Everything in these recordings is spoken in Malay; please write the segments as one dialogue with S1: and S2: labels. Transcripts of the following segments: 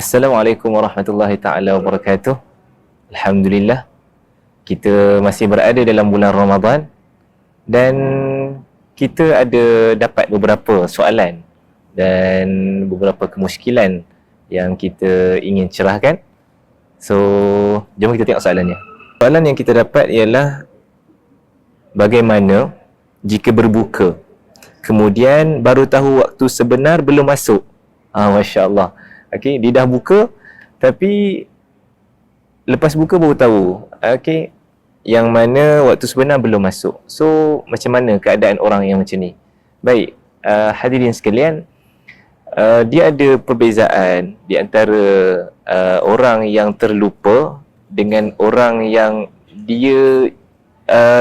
S1: Assalamualaikum warahmatullahi taala wabarakatuh. Alhamdulillah kita masih berada dalam bulan Ramadan dan kita ada dapat beberapa soalan dan beberapa kemusykilan yang kita ingin cerahkan. So, jom kita tengok soalannya. Soalan yang kita dapat ialah bagaimana jika berbuka kemudian baru tahu waktu sebenar belum masuk. Masya-Allah. Okey, dia dah buka tapi lepas buka baru tahu. Okey, yang mana waktu sebenar belum masuk. So, macam mana keadaan orang yang macam ni? Baik, hadirin sekalian, dia ada perbezaan di antara orang yang terlupa dengan orang yang dia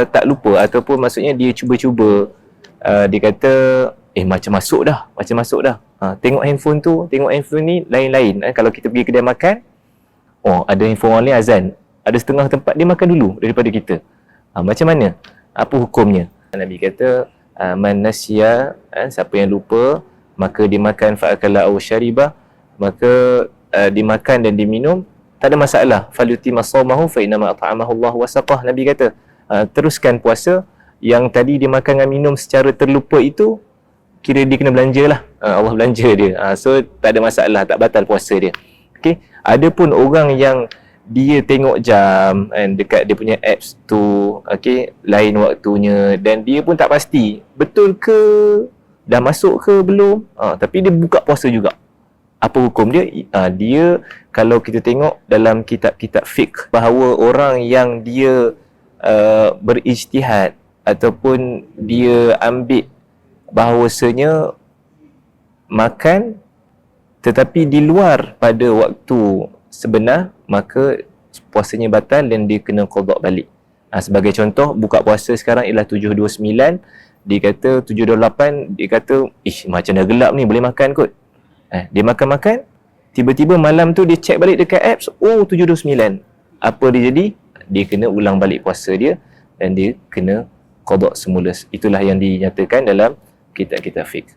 S1: tak lupa, ataupun maksudnya dia cuba-cuba. Dia kata macam masuk dah. Tengok handphone tu, tengok handphone ni lain-lain. Kalau kita pergi kedai makan, ada handphone orang lain azan, ada setengah tempat dia makan dulu daripada kita. Macam mana? Apa hukumnya? Nabi kata man nasya, siapa yang lupa maka dimakan fa'akala aw syariba, maka dimakan dan diminum, tak ada masalah. Falyutimma shaumahu fa inna ma at'amahu Allah wa saqah. Nabi kata teruskan puasa. Yang tadi dia makan dan minum secara terlupa itu, kira dia kena belanja lah. Allah belanja dia. So tak ada masalah, tak batal puasa dia. Okay. Ada pun orang yang dia tengok jam dekat dia punya apps tu, okay, lain waktunya, dan dia pun tak pasti betul ke dah masuk ke belum. Tapi dia buka puasa juga. Apa hukum dia? Dia, kalau kita tengok dalam kitab-kitab fiqh, bahawa orang yang dia berijtihad ataupun dia ambil bahawasanya makan tetapi di luar pada waktu sebenar, maka puasanya batal dan dia kena qada balik. Sebagai contoh, buka puasa sekarang ialah 7.29, dia kata 7.28, dia kata macam dah gelap ni, boleh makan kot. Dia makan-makan, tiba-tiba malam tu dia check balik dekat apps, 7.29. Apa dia jadi? Dia kena ulang balik puasa dia dan dia kena qada semula. Itulah yang dinyatakan dalam kitab-kitab fiqh.